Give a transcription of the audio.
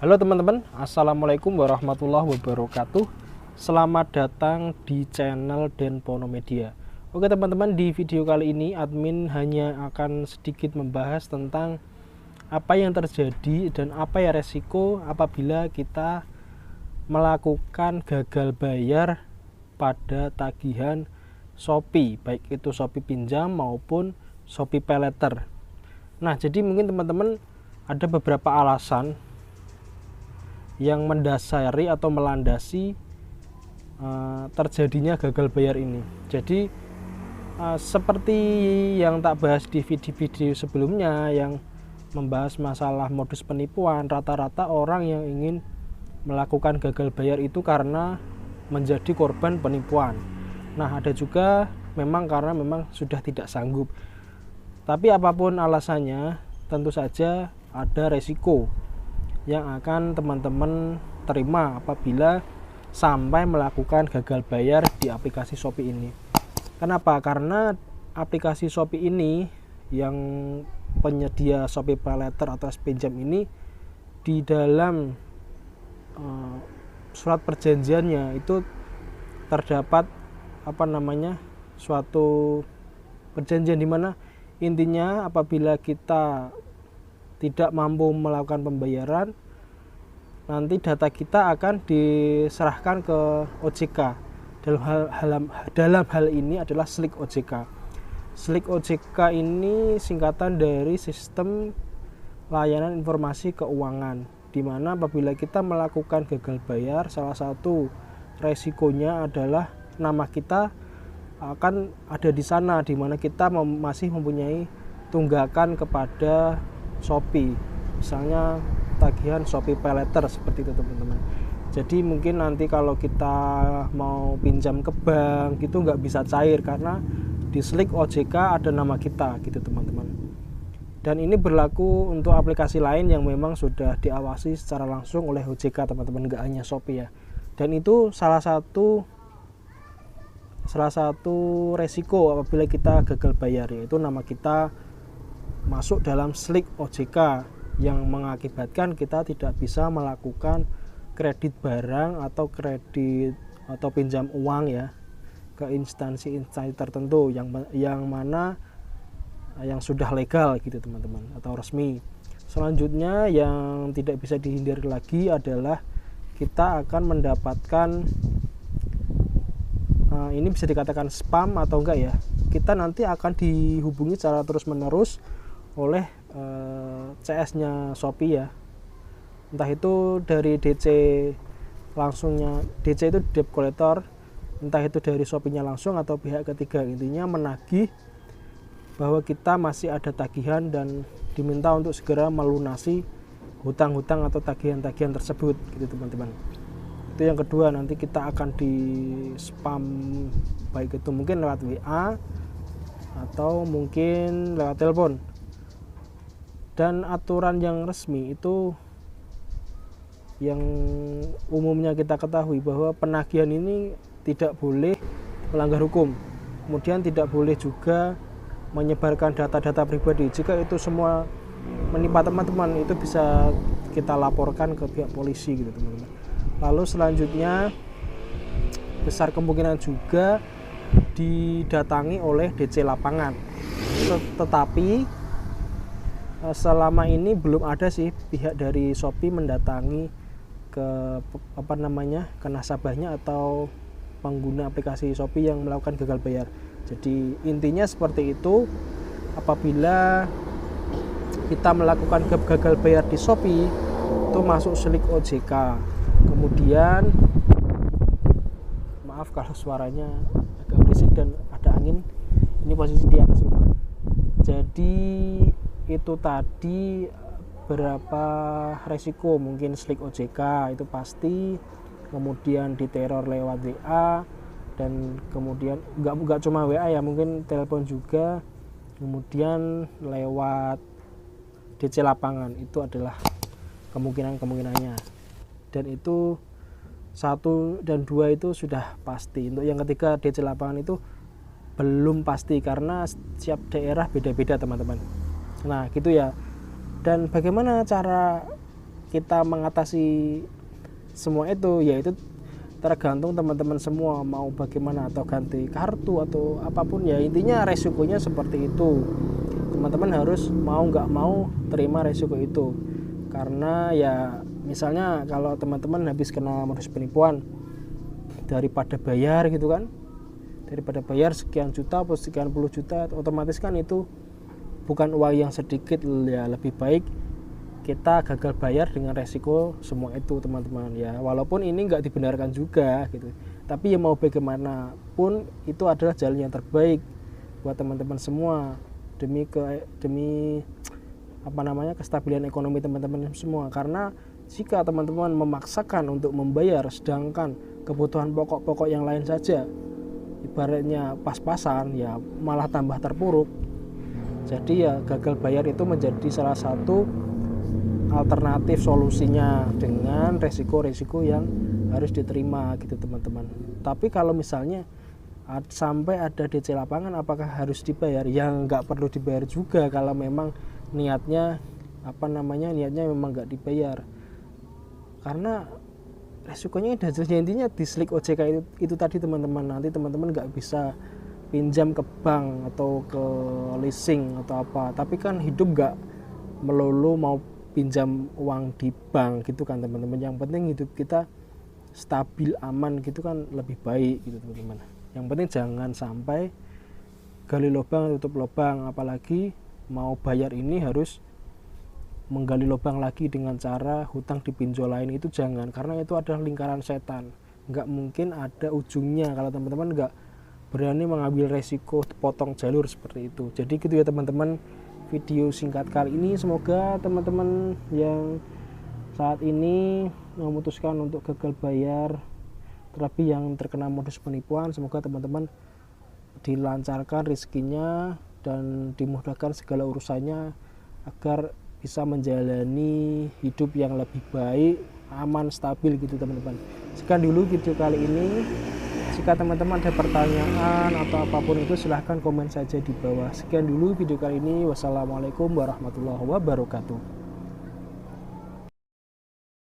Halo teman-teman, Assalamualaikum warahmatullahi wabarakatuh. Selamat datang di channel Denpono Media. Oke teman-teman, di video kali ini admin hanya akan sedikit membahas tentang apa yang terjadi dan apa ya resiko apabila kita melakukan gagal bayar pada tagihan Shopee, baik itu Shopee pinjam maupun Shopee Paylater. Nah, jadi mungkin teman-teman ada beberapa alasan yang mendasari atau melandasi terjadinya gagal bayar ini. Jadi seperti yang tak bahas di video-video sebelumnya yang membahas masalah modus penipuan, rata-rata orang yang ingin melakukan gagal bayar itu karena menjadi korban penipuan. Nah, ada juga memang karena memang sudah tidak sanggup. Tapi apapun alasannya, tentu saja ada resiko yang akan teman-teman terima apabila sampai melakukan gagal bayar di aplikasi Shopee ini. Kenapa? Karena aplikasi Shopee ini yang penyedia Shopee Paylater atau pinjam ini di dalam surat perjanjiannya itu terdapat suatu perjanjian di mana intinya apabila kita tidak mampu melakukan pembayaran, nanti data kita akan diserahkan ke OJK. Dalam hal ini adalah SLIK OJK. SLIK OJK ini singkatan dari Sistem Layanan Informasi Keuangan, di mana apabila kita melakukan gagal bayar, salah satu resikonya adalah nama kita akan ada di sana, di mana kita masih mempunyai tunggakan kepada Shopee, misalnya tagihan Shopee Paylater seperti itu teman-teman. Jadi mungkin nanti kalau kita mau pinjam ke bank gitu nggak bisa cair karena di SLIK OJK ada nama kita gitu teman-teman. Dan ini berlaku untuk aplikasi lain yang memang sudah diawasi secara langsung oleh OJK teman-teman, nggak hanya Shopee ya. Dan itu salah satu resiko apabila kita gagal bayar, yaitu nama kita masuk dalam SLIK OJK yang mengakibatkan kita tidak bisa melakukan kredit barang atau kredit atau pinjam uang ya ke instansi-instansi tertentu yang mana yang sudah legal gitu teman-teman atau resmi. Selanjutnya yang tidak bisa dihindari lagi adalah kita akan mendapatkan ini bisa dikatakan spam atau enggak ya, kita nanti akan dihubungi secara terus-menerus oleh CS-nya Shopee ya, entah itu dari DC langsungnya, DC itu debt collector, entah itu dari Shopee-nya langsung atau pihak ketiga, intinya menagih bahwa kita masih ada tagihan dan diminta untuk segera melunasi hutang-hutang atau tagihan-tagihan tersebut gitu teman-teman. Itu yang kedua, nanti kita akan di spam, baik itu mungkin lewat WA atau mungkin lewat telepon. Dan aturan yang resmi itu yang umumnya kita ketahui bahwa penagihan ini tidak boleh melanggar hukum, kemudian tidak boleh juga menyebarkan data-data pribadi. Jika itu semua menimpa teman-teman, itu bisa kita laporkan ke pihak polisi gitu teman-teman. Lalu selanjutnya besar kemungkinan juga didatangi oleh DC lapangan, tetapi selama ini belum ada sih pihak dari Shopee mendatangi ke ke nasabahnya atau pengguna aplikasi Shopee yang melakukan gagal bayar. Jadi intinya seperti itu, apabila kita melakukan gagal bayar di Shopee itu masuk SLIK OJK. Kemudian maaf kalau suaranya agak berisik dan ada angin, ini posisi di atas rumah. Jadi itu tadi berapa resiko, mungkin SLIK OJK itu pasti, kemudian diteror lewat WA, dan kemudian nggak cuma WA ya, mungkin telepon juga, kemudian lewat DC lapangan, itu adalah kemungkinannya. Dan itu 1 dan 2 itu sudah pasti. Untuk yang ketiga DC lapangan itu belum pasti karena setiap daerah beda-beda teman-teman. Nah gitu ya. Dan bagaimana cara kita mengatasi semua itu, yaitu tergantung teman-teman semua mau bagaimana, atau ganti kartu atau apapun ya, intinya resikonya seperti itu. Teman-teman harus mau nggak mau terima resiko itu, karena ya misalnya kalau teman-teman habis kena modus penipuan, daripada bayar gitu kan, daripada bayar sekian juta atau sekian puluh juta, otomatis kan itu bukan uang yang sedikit ya, lebih baik kita gagal bayar dengan resiko semua itu teman-teman ya, walaupun ini nggak dibenarkan juga gitu, tapi ya mau bagaimanapun itu adalah jalan yang terbaik buat teman-teman semua, demi kestabilan ekonomi teman-teman semua. Karena jika teman-teman memaksakan untuk membayar sedangkan kebutuhan pokok-pokok yang lain saja ibaratnya pas-pasan, ya malah tambah terpuruk. Jadi ya gagal bayar itu menjadi salah satu alternatif solusinya dengan resiko-resiko yang harus diterima gitu teman-teman. Tapi kalau misalnya sampai ada DC lapangan, apakah harus dibayar? Ya nggak perlu dibayar juga kalau memang niatnya niatnya memang nggak dibayar, karena resikonya udah jelas. Intinya di slik OJK itu tadi teman-teman, nanti teman-teman nggak bisa pinjam ke bank atau ke leasing atau apa, tapi kan hidup nggak melulu mau pinjam uang di bank gitu kan teman-teman. Yang penting hidup kita stabil, aman gitu kan lebih baik gitu teman-teman. Yang penting jangan sampai gali lubang tutup lubang, apalagi mau bayar ini harus menggali lubang lagi dengan cara hutang di pinjol lain, itu jangan, karena itu adalah lingkaran setan, nggak mungkin ada ujungnya kalau teman-teman nggak berani mengambil resiko potong jalur seperti itu. Jadi gitu ya teman-teman, video singkat kali ini semoga teman-teman yang saat ini memutuskan untuk gagal bayar, terlebih yang terkena modus penipuan, semoga teman-teman dilancarkan rezekinya dan dimudahkan segala urusannya agar bisa menjalani hidup yang lebih baik, aman, stabil gitu teman-teman. Sekian dulu video kali ini. Jika teman-teman ada pertanyaan atau apapun itu silahkan komen saja di bawah. Sekian dulu video kali ini. Wassalamualaikum warahmatullahi wabarakatuh.